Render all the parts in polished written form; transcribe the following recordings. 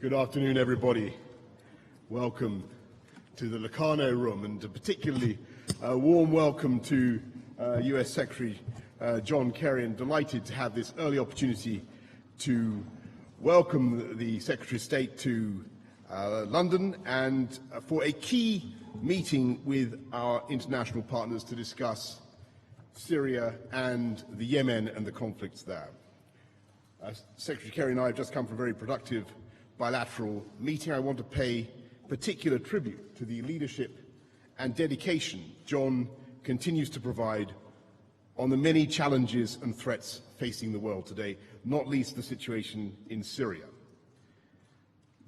Good afternoon, everybody. Welcome to the Locarno Room, and a particularly warm welcome to US Secretary John Kerry, and delighted to have this early opportunity to welcome the Secretary of State to London and for a key meeting with our international partners to discuss Syria and the Yemen and the conflicts there. Secretary Kerry and I have just come from a very productive bilateral meeting. I want to pay particular tribute to the leadership and dedication John continues to provide on the many challenges and threats facing the world today, not least the situation in Syria.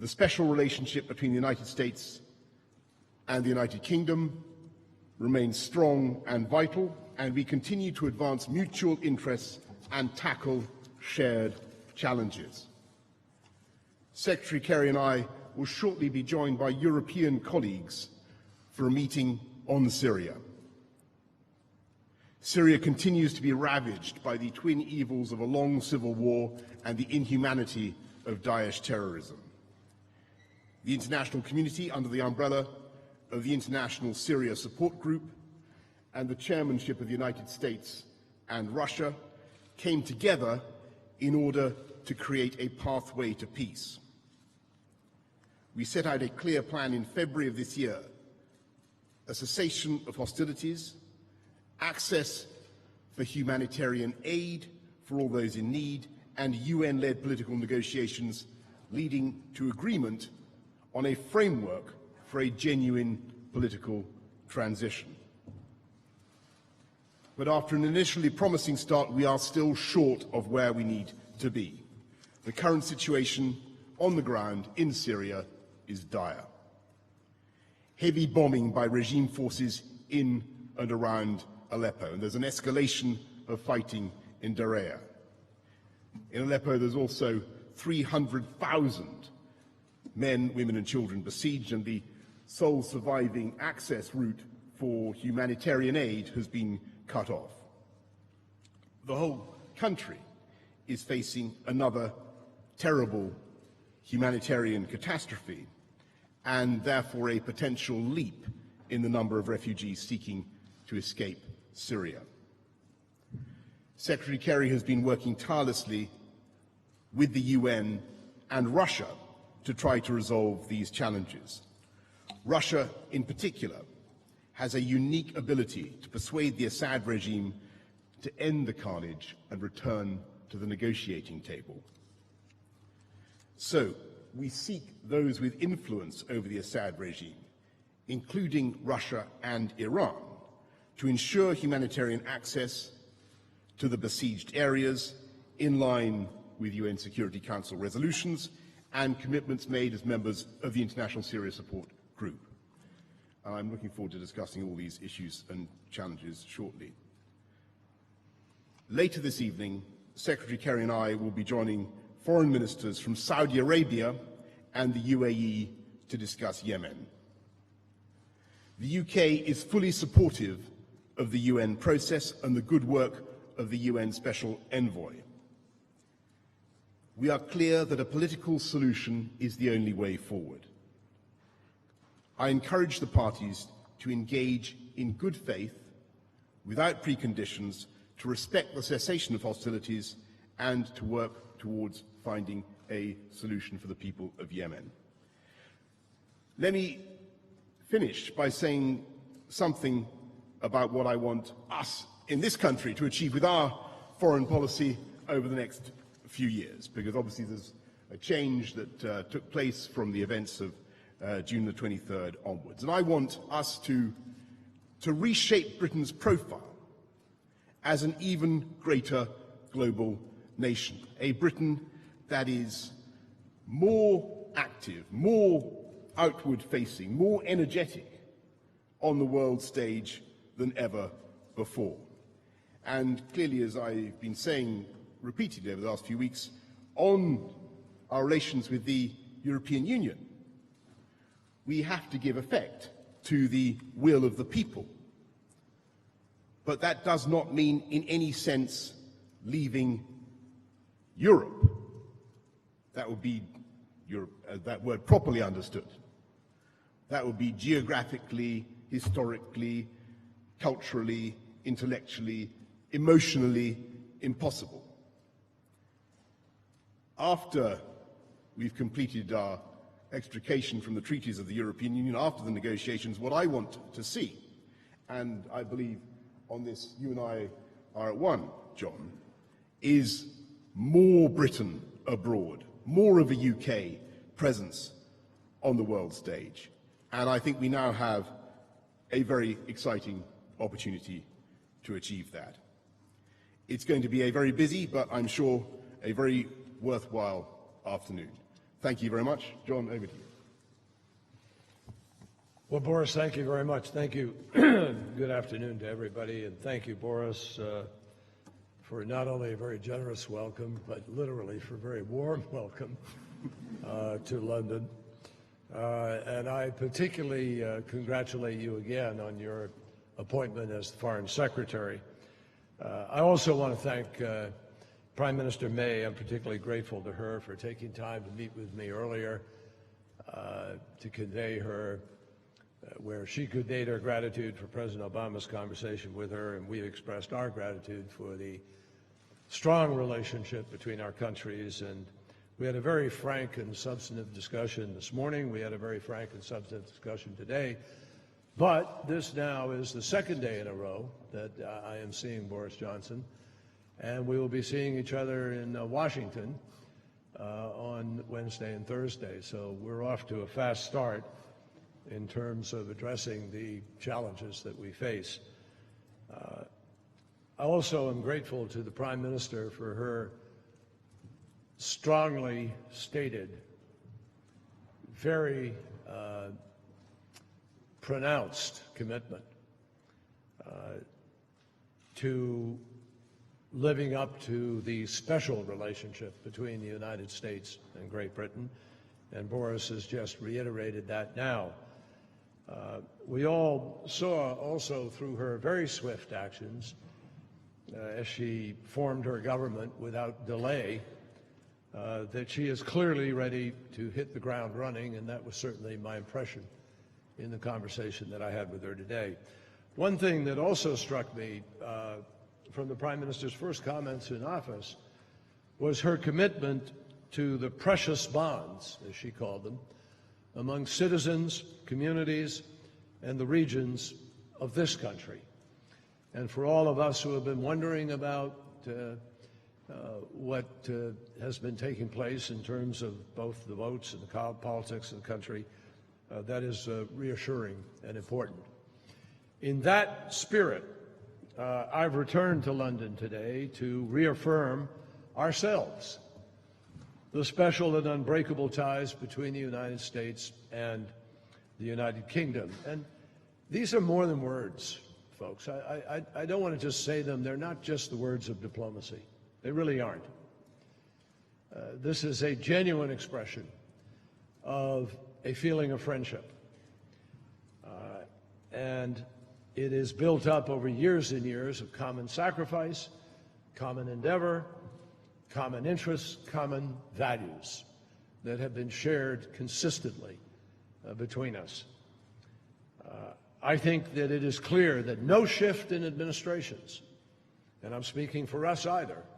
The special relationship between the United States and the United Kingdom remains strong and vital, and we continue to advance mutual interests and tackle shared challenges. Secretary Kerry and I will shortly be joined by European colleagues for a meeting on Syria. Syria continues to be ravaged by the twin evils of a long civil war and the inhumanity of Daesh terrorism. The international community, under the umbrella of the International Syria Support Group and the chairmanship of the United States and Russia, came together in order to create a pathway to peace. We set out a clear plan in February of this year: a cessation of hostilities, access for humanitarian aid for all those in need, and UN-led political negotiations leading to agreement on a framework for a genuine political transition. But after an initially promising start, we are still short of where we need to be. The current situation on the ground in Syria is dire. Heavy bombing by regime forces in and around Aleppo, and there's an escalation of fighting in Daraa. In Aleppo, there's also 300,000 men, women and children besieged, and the sole surviving access route for humanitarian aid has been cut off. The whole country is facing another terrible humanitarian catastrophe, and therefore a potential leap in the number of refugees seeking to escape Syria. Secretary Kerry has been working tirelessly with the UN and Russia to try to resolve these challenges. Russia, in particular, has a unique ability to persuade the Assad regime to end the carnage and return to the negotiating table. So, we seek those with influence over the Assad regime, including Russia and Iran, to ensure humanitarian access to the besieged areas in line with UN Security Council resolutions and commitments made as members of the International Syria Support Group. I'm looking forward to discussing all these issues and challenges shortly. Later this evening, Secretary Kerry and I will be joining foreign ministers from Saudi Arabia and the UAE to discuss Yemen. The UK is fully supportive of the UN process and the good work of the UN Special Envoy. We are clear that a political solution is the only way forward. I encourage the parties to engage in good faith, without preconditions, to respect the cessation of hostilities and to work towards finding a solution for the people of Yemen. Let me finish by saying something about what I want us in this country to achieve with our foreign policy over the next few years, because obviously there's a change that took place from the events of June the 23rd onwards. And I want us to reshape Britain's profile as an even greater global nation, a Britain that is more active, more outward-facing, more energetic on the world stage than ever before. And clearly, as I've been saying repeatedly over the last few weeks, on our relations with the European Union, we have to give effect to the will of the people. But that does not mean in any sense leaving Europe. That would be that word properly understood. That would be geographically, historically, culturally, intellectually, emotionally impossible. After we've completed our extrication from the treaties of the European Union, after the negotiations, what I want to see, and I believe on this you and I are at one, John, is more Britain abroad, more of a UK presence on the world stage. And I think we now have a very exciting opportunity to achieve that. It's going to be a very busy, but I'm sure a very worthwhile afternoon. Thank you very much. John, over to you. Well, Boris, thank you very much. Thank you. Good afternoon to everybody, and thank you, Boris, for not only a very generous welcome, but literally for a very warm welcome to London. And I particularly congratulate you again on your appointment as the Foreign Secretary. I also want to thank Prime Minister May. I'm particularly grateful to her for taking time to meet with me earlier to convey her, where she conveyed her gratitude for President Obama's conversation with her, and we expressed our gratitude for the strong relationship between our countries. And we had a very frank and substantive discussion this morning. We had a very frank and substantive discussion today. But this now is the second day in a row that I am seeing Boris Johnson, and we will be seeing each other in Washington on Wednesday and Thursday. So we're off to a fast start in terms of addressing the challenges that we face. I also am grateful to the Prime Minister for her strongly stated, very pronounced commitment to living up to the special relationship between the United States and Great Britain, and Boris has just reiterated that now. We all saw also through her very swift actions as she formed her government without delay that she is clearly ready to hit the ground running, and that was certainly my impression in the conversation that I had with her today. One thing that also struck me from the Prime Minister's first comments in office was her commitment to the precious bonds, as she called them, among citizens, communities, and the regions of this country. And for all of us who have been wondering about what has been taking place in terms of both the votes and the politics of the country, that is reassuring and important. In that spirit, I've returned to London today to reaffirm ourselves the special and unbreakable ties between the United States and the United Kingdom. And these are more than words, folks. I don't want to just say them. They're not just the words of diplomacy. They really aren't. This is a genuine expression of a feeling of friendship. And it is built up over years and years of common sacrifice, common endeavor, common interests, common values that have been shared consistently between us. I think that it is clear that no shift in administrations, and I'm speaking for us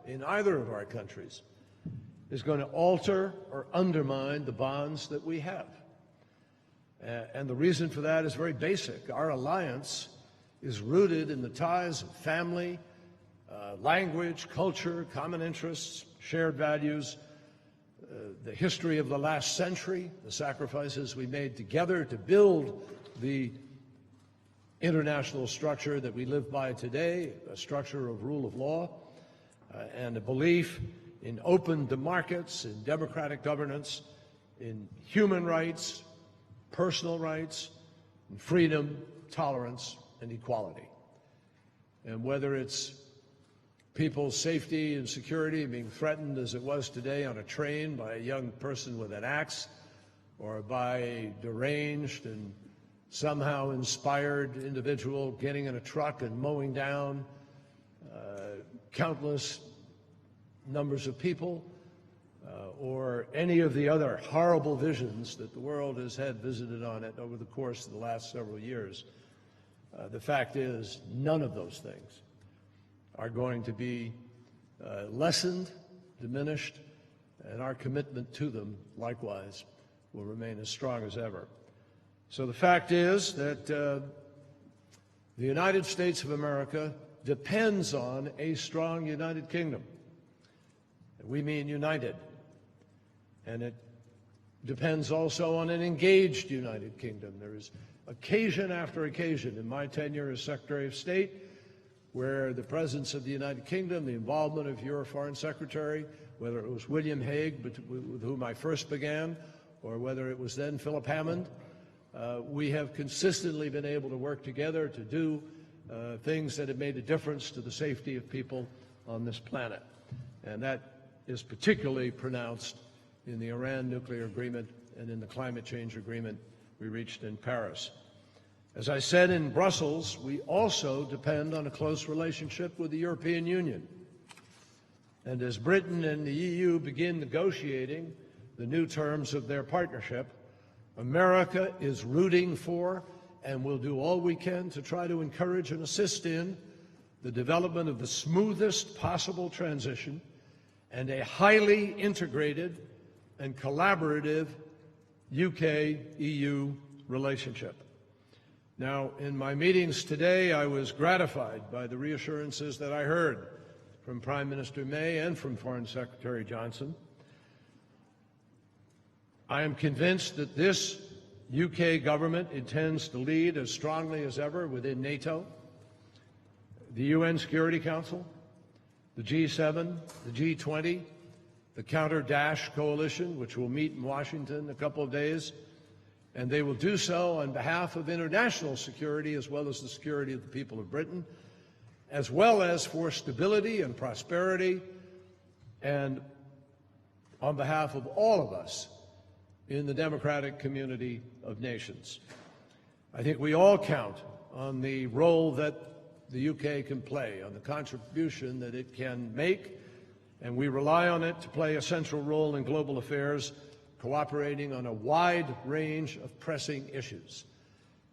in either of our countries, is going to alter or undermine the bonds that we have. And the reason for that is very basic. Our alliance is rooted in the ties of family, language, culture, common interests, shared values, the history of the last century, the sacrifices we made together to build the international structure that we live by today, a structure of rule of law, and a belief in open markets, in democratic governance, in human rights, personal rights, and freedom, tolerance, and equality. And whether it's people's safety and security being threatened as it was today on a train by a young person with an axe, or by a deranged and somehow inspired individual getting in a truck and mowing down countless numbers of people, or any of the other horrible visions that the world has had visited on it over the course of the last several years. The fact is, none of those things are going to be lessened, diminished, and our commitment to them, likewise, will remain as strong as ever. So the fact is that the United States of America depends on a strong United Kingdom. We mean united. And it depends also on an engaged United Kingdom. There is occasion after occasion in my tenure as Secretary of State where the presence of the United Kingdom, the involvement of your Foreign Secretary, whether it was William Hague, with whom I first began, or whether it was then Philip Hammond, we have consistently been able to work together to do things that have made a difference to the safety of people on this planet. And that is particularly pronounced in the Iran nuclear agreement and in the climate change agreement we reached in Paris. As I said in Brussels, we also depend on a close relationship with the European Union. And as Britain and the EU begin negotiating the new terms of their partnership, America is rooting for and will do all we can to try to encourage and assist in the development of the smoothest possible transition and a highly integrated and collaborative UK-EU relationship. Now, in my meetings today, I was gratified by the reassurances that I heard from Prime Minister May and from Foreign Secretary Johnson. I am convinced that this UK government intends to lead as strongly as ever within NATO, the UN Security Council, the G7, the G20, the Counter-Daesh Coalition, which will meet in Washington in a couple of days, and they will do so on behalf of international security as well as the security of the people of Britain, as well as for stability and prosperity, and on behalf of all of us in the democratic community of nations. I think we all count on the role that the UK can play, on the contribution that it can make, and we rely on it to play a central role in global affairs, cooperating on a wide range of pressing issues.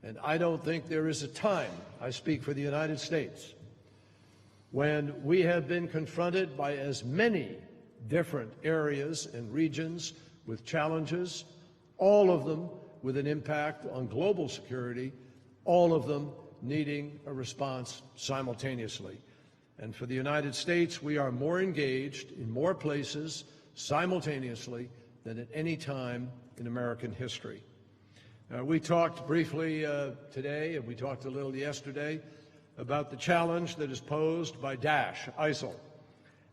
And I don't think there is a time, I speak for the United States, when we have been confronted by as many different areas and regions with challenges, all of them with an impact on global security, all of them needing a response simultaneously. And for the United States, we are more engaged in more places simultaneously than at any time in American history. We talked briefly today, and we talked a little yesterday, about the challenge that is posed by Daesh, ISIL,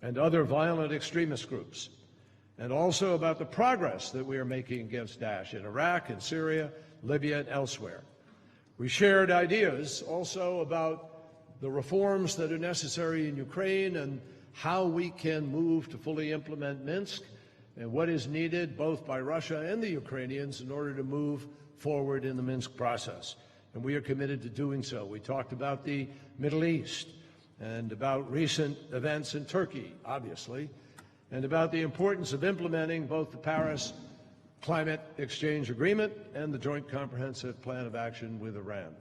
and other violent extremist groups, and also about the progress that we are making against Daesh in Iraq and Syria, Libya, and elsewhere. We shared ideas also about the reforms that are necessary in Ukraine and how we can move to fully implement Minsk and what is needed both by Russia and the Ukrainians in order to move forward in the Minsk process. And we are committed to doing so. We talked about the Middle East and about recent events in Turkey, obviously, and about the importance of implementing both the Paris Climate Exchange Agreement and the Joint Comprehensive Plan of Action with Iran.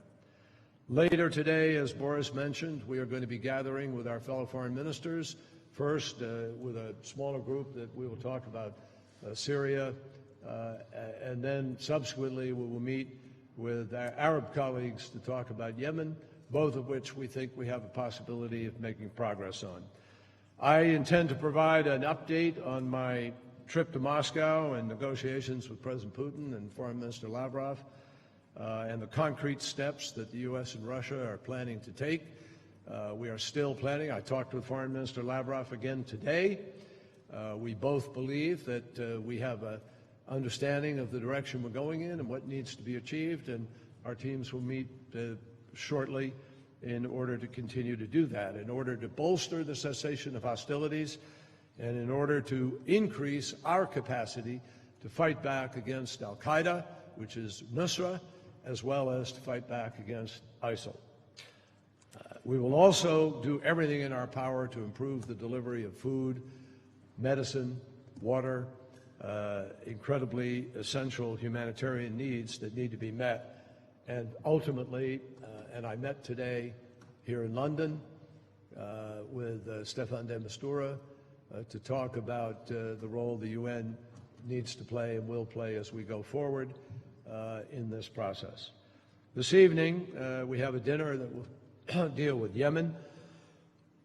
Later today, as Boris mentioned, we are going to be gathering with our fellow foreign ministers, first with a smaller group that we will talk about Syria, and then subsequently we will meet with our Arab colleagues to talk about Yemen, both of which we think we have a possibility of making progress on. I intend to provide an update on my trip to Moscow and negotiations with President Putin and Foreign Minister Lavrov, and the concrete steps that the U.S. and Russia are planning to take. We are still planning. I talked with Foreign Minister Lavrov again today. We both believe that we have an understanding of the direction we're going in and what needs to be achieved, and our teams will meet shortly in order to continue to do that, in order to bolster the cessation of hostilities, and in order to increase our capacity to fight back against al-Qaeda, which is Nusra, as well as to fight back against ISIL. We will also do everything in our power to improve the delivery of food, medicine, water, incredibly essential humanitarian needs that need to be met. And ultimately, and I met today here in London with Staffan de Mistura to talk about the role the UN needs to play and will play as we go forward in this process. This evening, we have a dinner that will deal with Yemen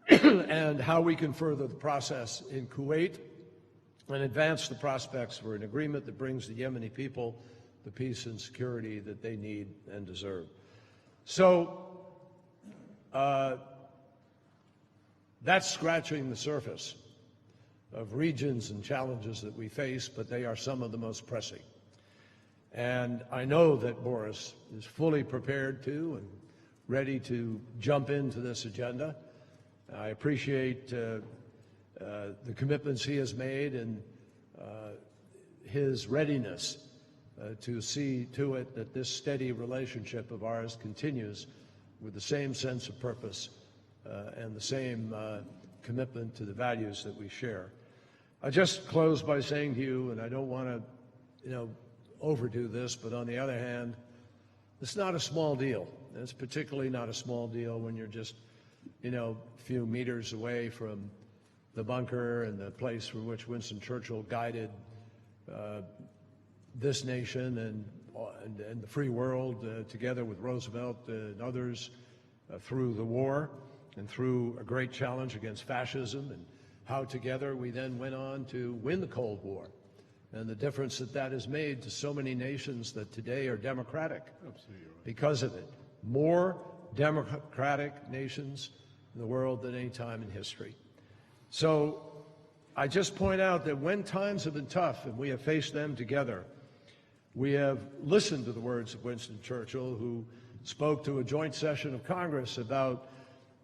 and how we can further the process in Kuwait and advance the prospects for an agreement that brings the Yemeni people the peace and security that they need and deserve. So that's scratching the surface of regions and challenges that we face, but they are some of the most pressing. And I know that Boris is fully prepared to and ready to jump into this agenda. I appreciate the commitments he has made and his readiness to see to it that this steady relationship of ours continues with the same sense of purpose and the same commitment to the values that we share. I just close by saying to you, and I don't want to, overdo this, but on the other hand, it's not a small deal. It's particularly not a small deal when you're just, a few meters away from the bunker and the place from which Winston Churchill guided this nation and the free world together with Roosevelt and others through the war and through a great challenge against fascism, and how together we then went on to win the Cold War, and the difference that that has made to so many nations that today are democratic. Absolutely right. Because of it. More democratic nations in the world than any time in history. So I just point out that when times have been tough and we have faced them together, we have listened to the words of Winston Churchill, who spoke to a joint session of Congress about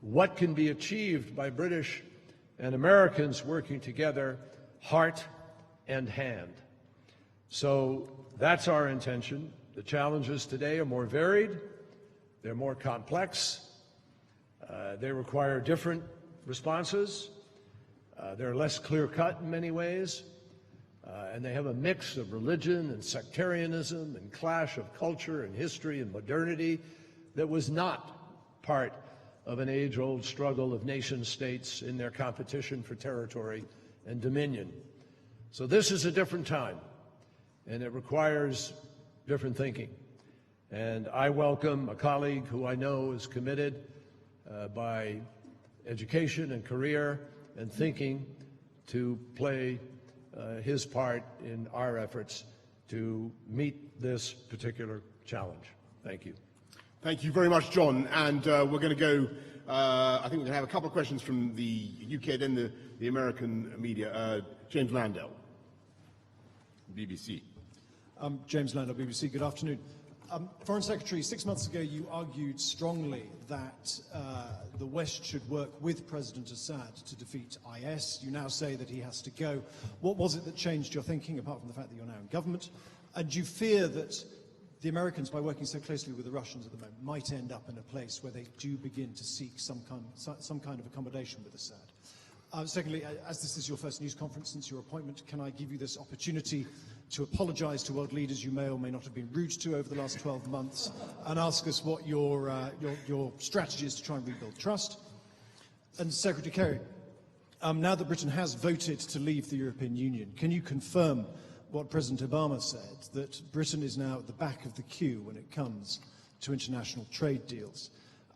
what can be achieved by British and Americans working together, heart and hand. So that's our intention. The challenges today are more varied, they're more complex, they require different responses, they're less clear-cut in many ways, and they have a mix of religion and sectarianism and clash of culture and history and modernity that was not part of an age-old struggle of nation-states in their competition for territory and dominion. So this is a different time, and it requires different thinking. And I welcome a colleague who I know is committed by education and career and thinking to play his part in our efforts to meet this particular challenge. Thank you. Thank you very much, John. And we're going to go, I think we're going to have a couple of questions from the UK, then the American media. James Landell, BBC. James Landell, BBC. Good afternoon. Foreign Secretary, 6 months ago you argued strongly that the West should work with President Assad to defeat IS. You now say that he has to go. What was it that changed your thinking, apart from the fact that you're now in government? And do you fear that the Americans, by working so closely with the Russians at the moment, might end up in a place where they do begin to seek some kind of accommodation with Assad? Secondly, as this is your first news conference since your appointment, can I give you this opportunity to apologise to world leaders you may or may not have been rude to over the last 12 months and ask us what your strategy is to try and rebuild trust? And Secretary Kerry, now that Britain has voted to leave the European Union, can you confirm what President Obama said, that Britain is now at the back of the queue when it comes to international trade deals?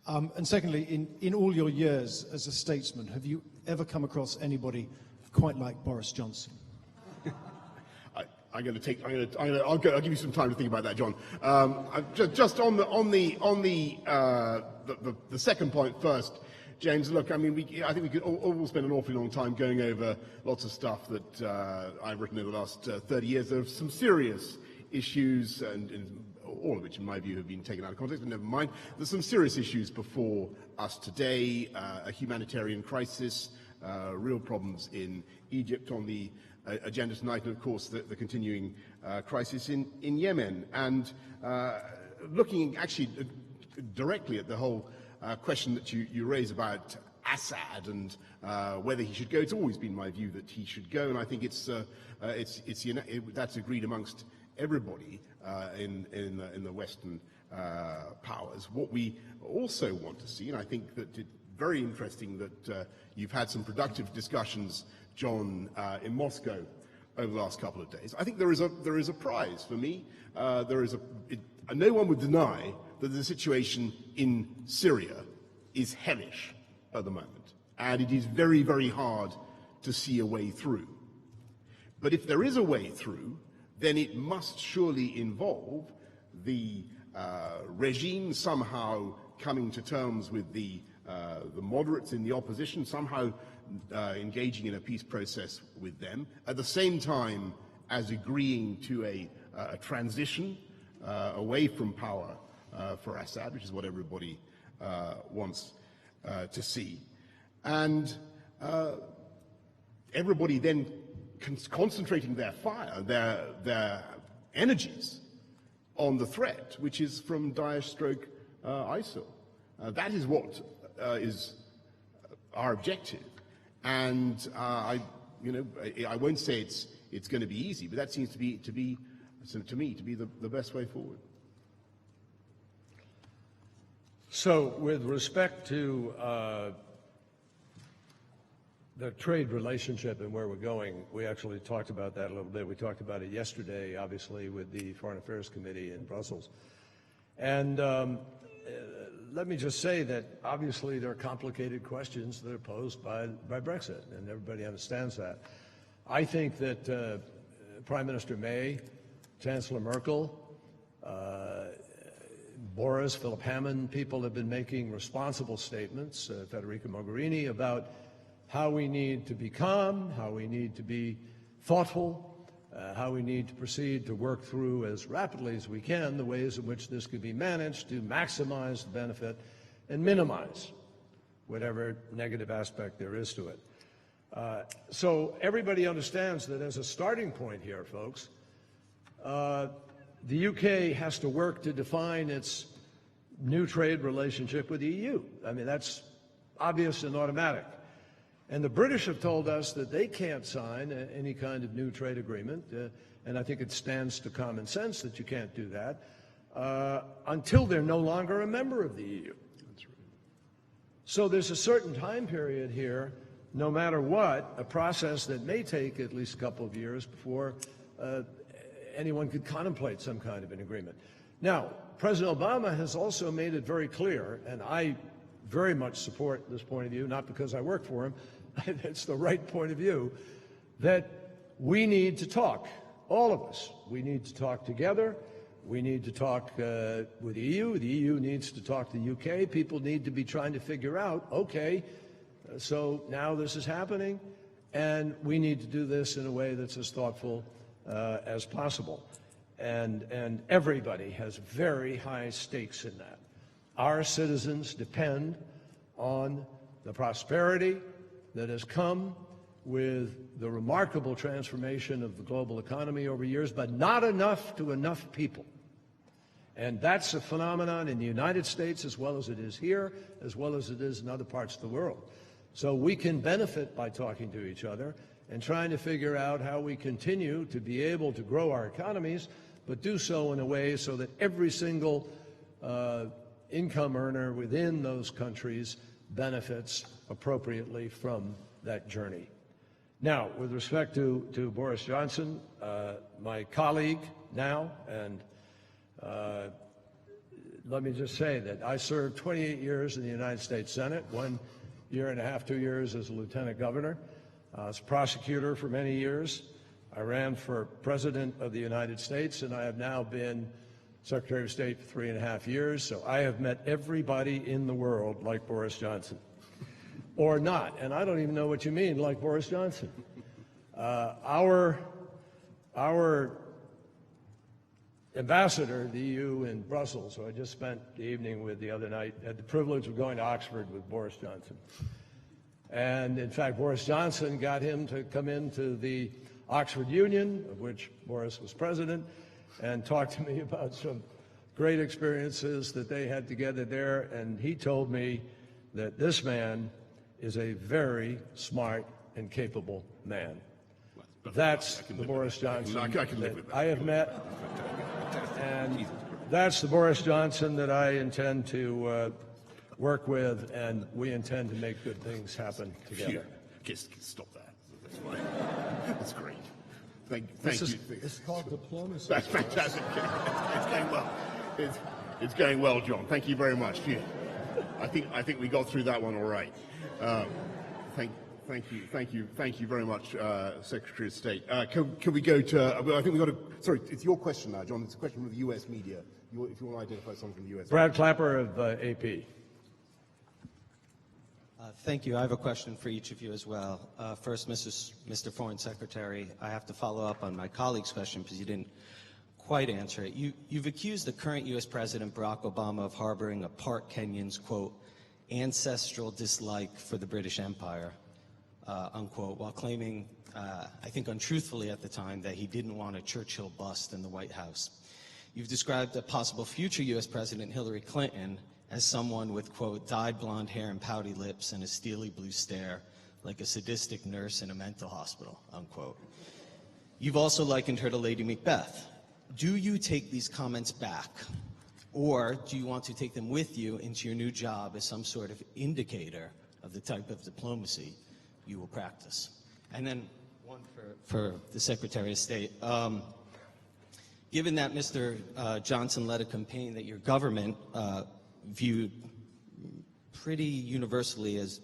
And secondly, in all your years as a statesman, have you ever come across anybody quite like Boris Johnson? I'll give you some time to think about that, John. Just on the second point first, James. Look, I mean, I think we could all spend an awfully long time going over lots of stuff that I've written over the last 30 years. There are some serious issues, and all of which, in my view, have been taken out of context, but never mind. There's some serious issues before us today, a humanitarian crisis, real problems in Egypt on the agenda tonight, and of course the continuing crisis in Yemen. And looking actually directly at the whole question that you raise about Assad and whether he should go. It's always been my view that he should go, and I think that's agreed amongst everybody in the Western powers. What we also want to see, and I think that it's very interesting that you've had some productive discussions, John, in Moscow over the last couple of days. I think there is a prize for me. No one would deny that the situation in Syria is hellish at the moment, and it is very, very hard to see a way through. But if there is a way through, then it must surely involve the regime somehow coming to terms with the moderates in the opposition, somehow engaging in a peace process with them, at the same time as agreeing to a transition away from power for Assad, which is what everybody wants to see. And everybody then concentrating their fire, their energies on the threat, which is from Daesh/ISIL. That is what is our objective. And I won't say it's going to be easy, but that seems to me to be the best way forward. So, with respect to the trade relationship and where we're going, we actually talked about that a little bit. We talked about it yesterday, obviously, with the Foreign Affairs Committee in Brussels. And let me just say that obviously there are complicated questions that are posed by Brexit, and everybody understands that. I think that Prime Minister May, Chancellor Merkel, Boris, Philip Hammond, people have been making responsible statements, Federica Mogherini, about how we need to be calm, how we need to be thoughtful, how we need to proceed to work through as rapidly as we can the ways in which this could be managed to maximize the benefit and minimize whatever negative aspect there is to it. So everybody understands that as a starting point here, folks, the UK has to work to define its new trade relationship with the EU. I mean, that's obvious and automatic. And the British have told us that they can't sign any kind of new trade agreement, and I think it stands to common sense that you can't do that, until they're no longer a member of the EU. That's right. So there's a certain time period here, no matter what, a process that may take at least a couple of years before anyone could contemplate some kind of an agreement. Now, President Obama has also made it very clear, and I very much support this point of view, not because I work for him, it's the right point of view, that we need to talk, all of us. We need to talk together. We need to talk with the EU. The EU needs to talk to the UK. People need to be trying to figure out, okay, so now this is happening, and we need to do this in a way that's as thoughtful as possible. And everybody has very high stakes in that. Our citizens depend on the prosperity that has come with the remarkable transformation of the global economy over years, but not enough to enough people. And that's a phenomenon in the United States as well as it is here, as well as it is in other parts of the world. So we can benefit by talking to each other and trying to figure out how we continue to be able to grow our economies, but do so in a way so that every single income earner within those countries benefits appropriately from that journey. Now, with respect to Boris Johnson, my colleague now, and let me just say that I served 28 years in the United States Senate, 1.5 years, 2 years as a lieutenant governor. I was prosecutor for many years. I ran for President of the United States, and I have now been Secretary of State for 3.5 years, so I have met everybody in the world like Boris Johnson. Or not, and I don't even know what you mean, like Boris Johnson. Our ambassador, the EU in Brussels, who I just spent the evening with the other night, had the privilege of going to Oxford with Boris Johnson. And in fact, Boris Johnson got him to come into the Oxford Union, of which Boris was president, and talk to me about some great experiences that they had together there. And he told me that this man is a very smart and capable man. That's the Boris Johnson that I have met, and that's the Boris Johnson that I intend to work with, and we intend to make good things happen together. Just stop that. That's fine. That's great. Thank you. It's called diplomacy. That's fantastic. It's going well. It's going well, John. Thank you very much. I think we got through that one all right. Thank you very much, Secretary of State. Can we go to? I think we got to. Sorry, it's your question now, John. It's a question from the U.S. media. If you want to identify someone from the U.S. Brad Clapper of AP. Thank you. I have a question for each of you as well. First, Mr. Foreign Secretary, I have to follow up on my colleague's question because you didn't quite answer it. You've accused the current U.S. President Barack Obama of harboring a part Kenyan's, quote, ancestral dislike for the British Empire, unquote, while claiming, I think untruthfully at the time, that he didn't want a Churchill bust in the White House. You've described a possible future U.S. President, Hillary Clinton, as someone with, quote, dyed blonde hair and pouty lips and a steely blue stare, like a sadistic nurse in a mental hospital, unquote. You've also likened her to Lady Macbeth. Do you take these comments back, or do you want to take them with you into your new job as some sort of indicator of the type of diplomacy you will practice? And then one for the Secretary of State. Given that Mr. Johnson led a campaign that your government viewed pretty universally as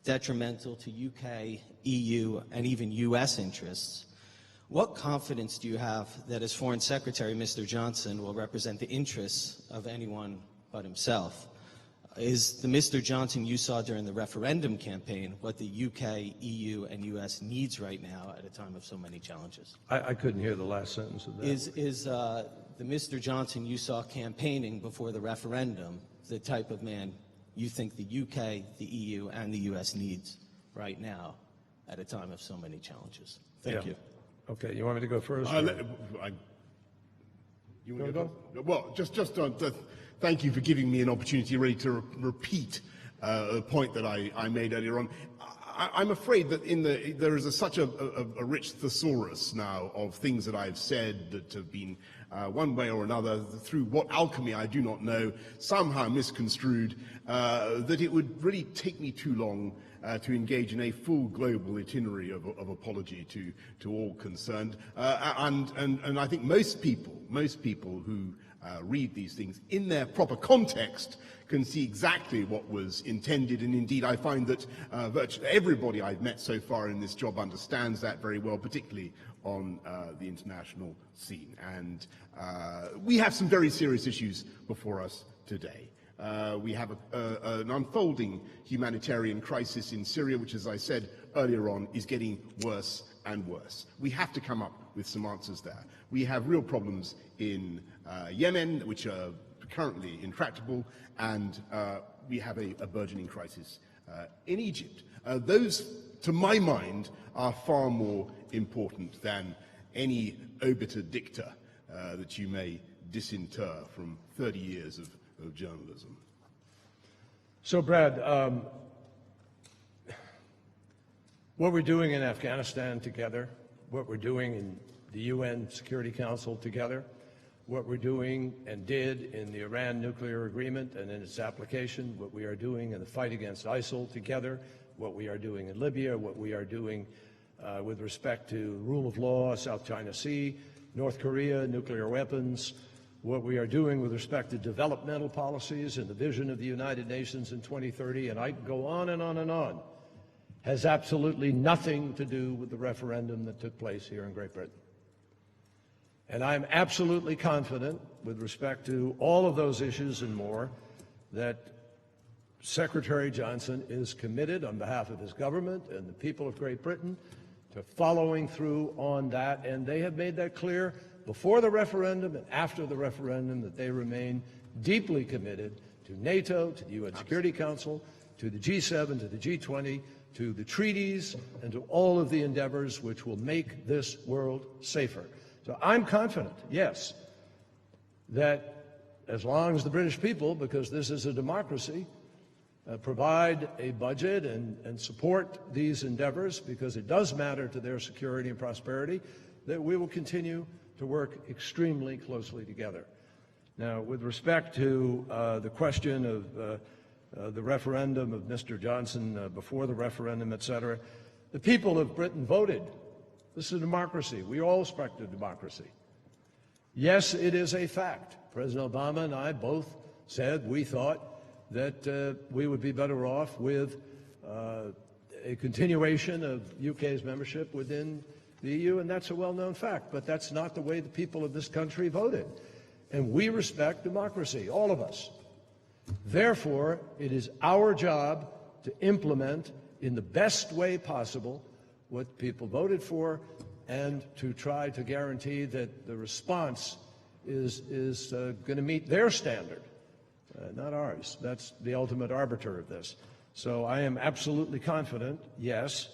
detrimental to UK, EU, and even US interests, what confidence do you have that as Foreign Secretary, Mr. Johnson will represent the interests of anyone but himself? Is the Mr. Johnson you saw during the referendum campaign what the UK, EU, and US needs right now at a time of so many challenges? I couldn't hear the last sentence of that. Is the Mr. Johnson you saw campaigning before the referendum the type of man you think the UK, the EU, and the US needs right now at a time of so many challenges? Thank you. Okay, you want me to go first? You want to go? Well, thank you for giving me an opportunity really to repeat a point that I made earlier on. I'm afraid that there is such a rich thesaurus now of things that I've said that have been one way or another, through what alchemy I do not know, somehow misconstrued, that it would really take me too long to engage in a full global itinerary of apology to all concerned. And I think most people who read these things in their proper context can see exactly what was intended, and indeed I find that virtually everybody I've met so far in this job understands that very well, particularly on the international scene. And we have some very serious issues before us today. We have an unfolding humanitarian crisis in Syria, which, as I said earlier on, is getting worse and worse. We have to come up with some answers there. We have real problems in Yemen, which are currently intractable, and we have a burgeoning crisis in Egypt. Those, to my mind, are far more important than any obiter dicta that you may disinter from 30 years of journalism. So, Brad, what we're doing in Afghanistan together, what we're doing in the UN Security Council together, what we're doing and did in the Iran nuclear agreement and in its application, what we are doing in the fight against ISIL together, what we are doing in Libya, what we are doing with respect to rule of law, South China Sea, North Korea, nuclear weapons, what we are doing with respect to developmental policies and the vision of the United Nations in 2030, and I can go on and on and on, has absolutely nothing to do with the referendum that took place here in Great Britain. And I'm absolutely confident, with respect to all of those issues and more, that Secretary Johnson is committed on behalf of his government and the people of Great Britain to following through on that, and they have made that clear before the referendum and after the referendum that they remain deeply committed to NATO, to the UN Security Council, to the G7, to the G20, to the treaties, and to all of the endeavors which will make this world safer. So I'm confident, yes, that as long as the British people, because this is a democracy, provide a budget and support these endeavors, because it does matter to their security and prosperity, that we will continue to work extremely closely together. Now, with respect to the question of the referendum of Mr. Johnson, before the referendum, et cetera, the people of Britain voted. This is a democracy. We all respect a democracy. Yes, it is a fact. President Obama and I both said we thought that we would be better off with a continuation of UK's membership within the EU, and that's a well-known fact. But that's not the way the people of this country voted. And we respect democracy, all of us. Therefore, it is our job to implement in the best way possible what people voted for, and to try to guarantee that the response is going to meet their standard, not ours. That's the ultimate arbiter of this. So I am absolutely confident, yes,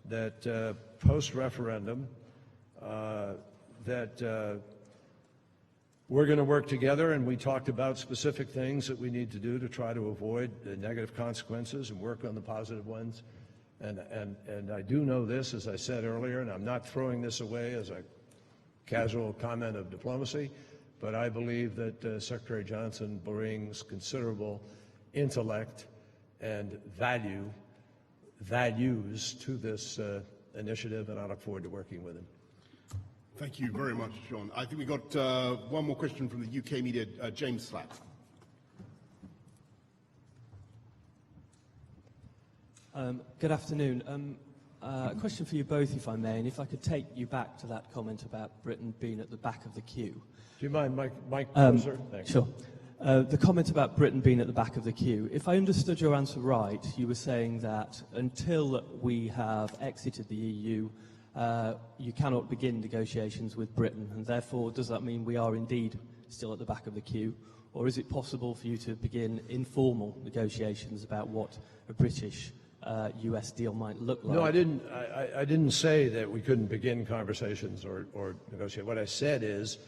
that post-referendum, that we're going to work together, and we talked about specific things that we need to do to try to avoid the negative consequences and work on the positive ones. And I do know this, as I said earlier, and I'm not throwing this away as a casual comment of diplomacy, but I believe that Secretary Johnson brings considerable intellect and values to this initiative, and I look forward to working with him. Thank you very much, John. I think we've got one more question from the UK media, James Slack. Good afternoon. A question for you both, if I may, and if I could take you back to that comment about Britain being at the back of the queue. Do you mind, Mike closer? Thanks. Sure. The comment about Britain being at the back of the queue, if I understood your answer right, you were saying that until we have exited the EU, you cannot begin negotiations with Britain, and therefore does that mean we are indeed still at the back of the queue, or is it possible for you to begin informal negotiations about what a British US deal might look like? No, I didn't say that we couldn't begin conversations or negotiate. What I said is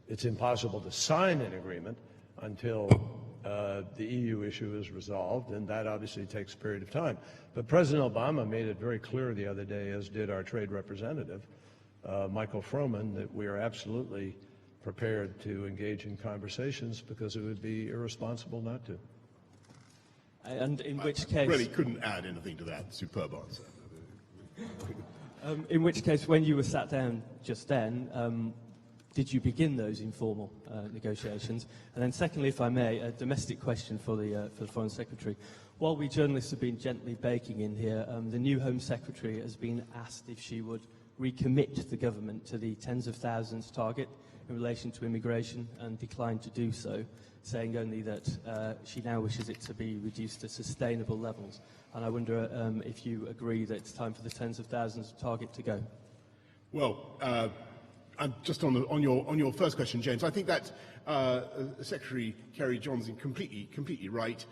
it's impossible to sign an agreement until the EU issue is resolved, and that obviously takes a period of time. But President Obama made it very clear the other day, as did our trade representative, Michael Froman, that we are absolutely prepared to engage in conversations, because it would be irresponsible not to. And in which case... I really couldn't add anything to that. Superb answer. In which case, when you were sat down just then, did you begin those informal negotiations? And then secondly, if I may, a domestic question for the Foreign Secretary. While we journalists have been gently baking in here, the new Home Secretary has been asked if she would recommit the government to the tens of thousands target in relation to immigration, and declined to do so, saying only that she now wishes it to be reduced to sustainable levels. And I wonder if you agree that it's time for the tens of thousands target to go. Well, just on your first question, James, I think that Secretary Kerry Johnson completely right.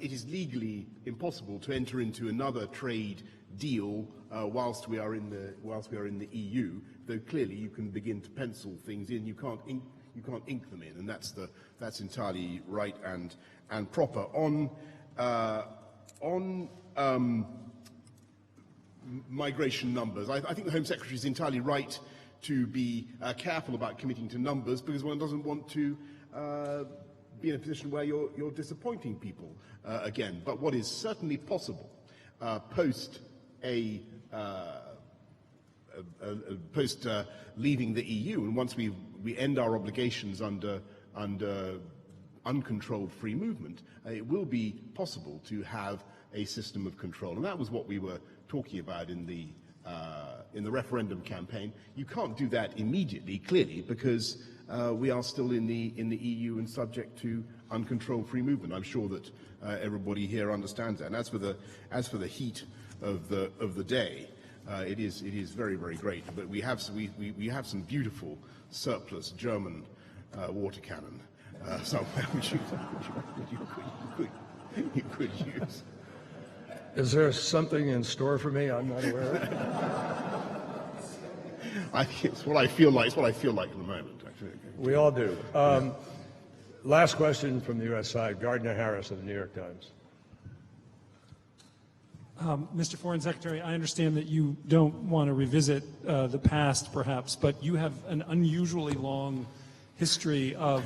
It is legally impossible to enter into another trade deal whilst we are in the EU. Though clearly you can begin to pencil things in. You can't ink them in, and that's entirely right and proper. On migration numbers, I think the Home Secretary is entirely right to be careful about committing to numbers, because one doesn't want to be in a position where you're disappointing people again. But what is certainly possible post leaving the EU, and once we end our obligations under uncontrolled free movement, it will be possible to have a system of control, and that was what we were talking about in the referendum campaign. You can't do that immediately, clearly, because we are still in the EU and subject to uncontrolled free movement. I'm sure that everybody here understands that. And as for the heat of the day, it is very, very great. But we have some beautiful surplus German water cannon somewhere which you could use. Is there something in store for me I'm not aware of? It's what I feel like. It's what I feel like at the moment, actually. We all do. Last question from the U.S. side, Gardner Harris of the New York Times. Mr. Foreign Secretary, I understand that you don't want to revisit the past, perhaps, but you have an unusually long history of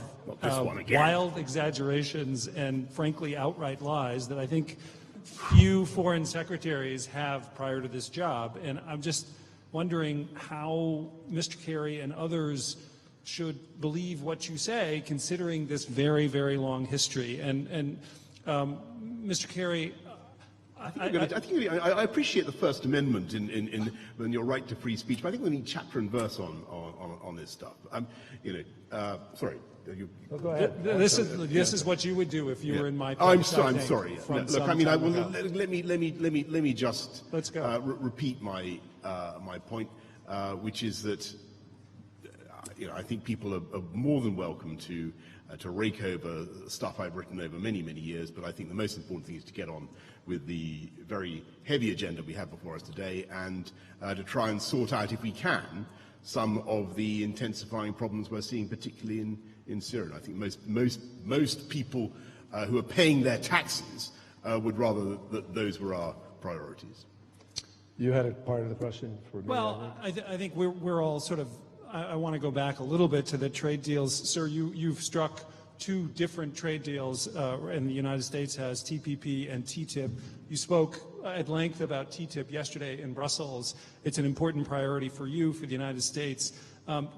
wild exaggerations and, frankly, outright lies that I think few foreign secretaries have prior to this job. And I'm just wondering how Mr. Kerry and others should believe what you say, considering this very, very long history. And Mr. Kerry, I appreciate the First Amendment in your right to free speech, but I think we need chapter and verse on this stuff. Sorry. Go ahead. This is what you would do if you were in my place. I'm sorry. Look, I mean, let me just Let's go. Repeat my point, which is that I think people are more than welcome to rake over stuff I've written over many, many years, but I think the most important thing is to get on with the very heavy agenda we have before us today and to try and sort out, if we can, some of the intensifying problems we're seeing, particularly in Syria. And I think most people who are paying their taxes would rather that those were our priorities. You had a part of the question for me. Well, I think we're all sort of, I want to go back a little bit to the trade deals. Sir, you've struck two different trade deals, and the United States has TPP and TTIP. You spoke at length about TTIP yesterday in Brussels. It's an important priority for you, for the United States.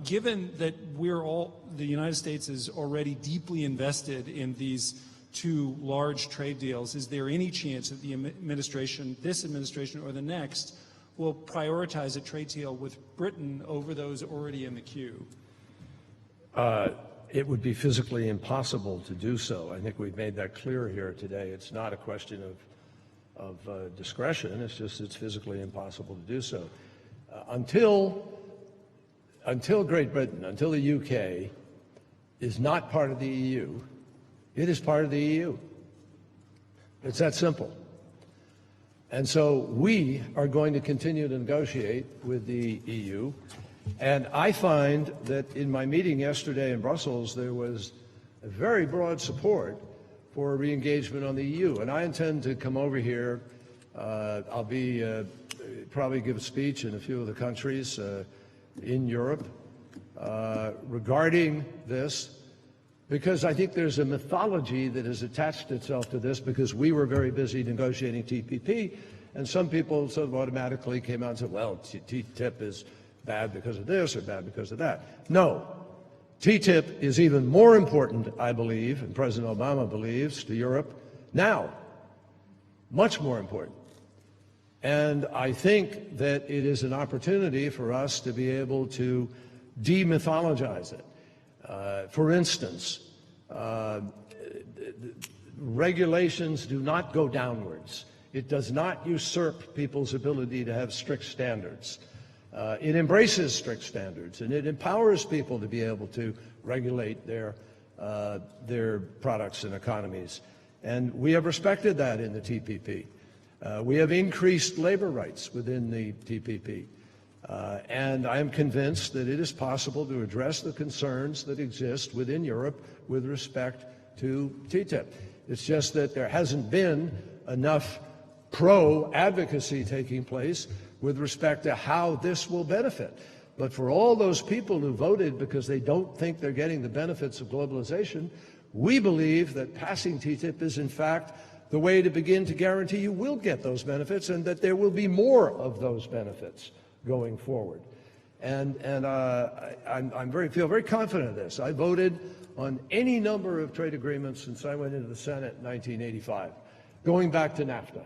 Given that the United States is already deeply invested in these two large trade deals, is there any chance that the administration, this administration or the next, will prioritize a trade deal with Britain over those already in the queue? It would be physically impossible to do so. I think we've made that clear here today. It's not a question of discretion. It's physically impossible to do so. Until Great Britain, until the UK is not part of the EU, it is part of the EU. It's that simple. And so we are going to continue to negotiate with the EU. And I find that in my meeting yesterday in Brussels, there was a very broad support for re-engagement on the EU. And I intend to come over here. I'll be probably give a speech in a few of the countries in Europe regarding this, because I think there's a mythology that has attached itself to this because we were very busy negotiating TPP, and some people sort of automatically came out and said, well, TTIP is bad because of this or bad because of that. No. TTIP is even more important, I believe, and President Obama believes, to Europe now. Much more important. And I think that it is an opportunity for us to be able to demythologize it. For instance, regulations do not go downwards. It does not usurp people's ability to have strict standards. It embraces strict standards, and it empowers people to be able to regulate their products and economies. And we have respected that in the TPP. We have increased labor rights within the TPP. And I am convinced that it is possible to address the concerns that exist within Europe with respect to TTIP. It's just that there hasn't been enough pro-advocacy taking place with respect to how this will benefit. But for all those people who voted because they don't think they're getting the benefits of globalization, we believe that passing TTIP is in fact the way to begin to guarantee you will get those benefits and that there will be more of those benefits going forward. And I feel very confident of this. I voted on any number of trade agreements since I went into the Senate in 1985, going back to NAFTA.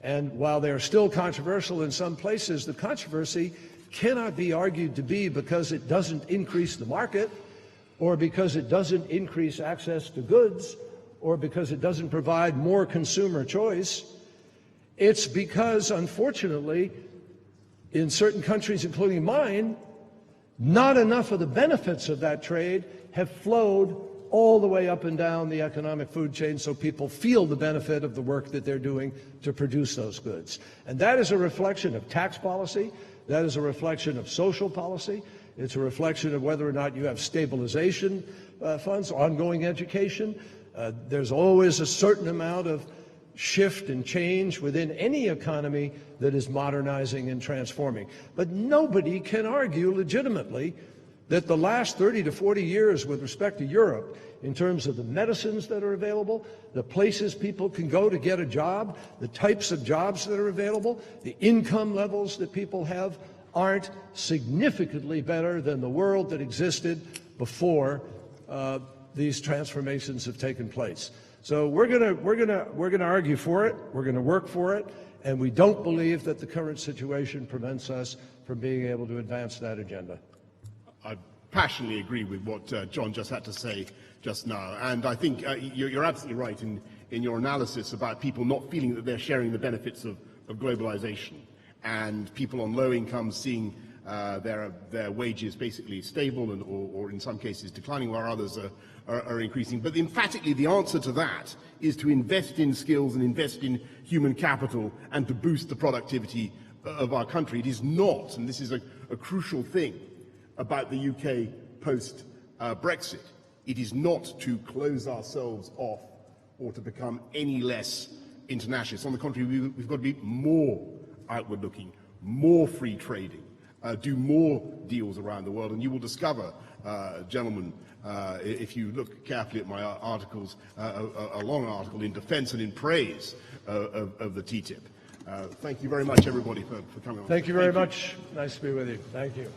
And while they're still controversial in some places, the controversy cannot be argued to be because it doesn't increase the market, or because it doesn't increase access to goods, or because it doesn't provide more consumer choice. It's because, unfortunately, in certain countries, including mine, not enough of the benefits of that trade have flowed all the way up and down the economic food chain so people feel the benefit of the work that they're doing to produce those goods. And that is a reflection of tax policy. That is a reflection of social policy. It's a reflection of whether or not you have stabilization funds, ongoing education. There's always a certain amount of shift and change within any economy that is modernizing and transforming. But nobody can argue legitimately that the last 30 to 40 years with respect to Europe, in terms of the medicines that are available, the places people can go to get a job, the types of jobs that are available, the income levels that people have, aren't significantly better than the world that existed before these transformations have taken place. So we're gonna argue for it. We're gonna work for it, and we don't believe that the current situation prevents us from being able to advance that agenda. I passionately agree with what John just had to say just now, and I think you're absolutely right in your analysis about people not feeling that they're sharing the benefits of globalization, and people on low incomes seeing their wages basically stable and, or in some cases declining, while others are increasing. But emphatically, the answer to that is to invest in skills and invest in human capital and to boost the productivity of our country. It is not, and this is a crucial thing about the UK post-Brexit, it is not to close ourselves off or to become any less international. It's on the contrary, we've got to be more outward-looking, more free trading, do more deals around the world, and you will discover, gentlemen, if you look carefully at my articles, a long article in defense and in praise of the TTIP. Thank you very much, everybody, for coming on. Thank you very much. Nice to be with you. Thank you.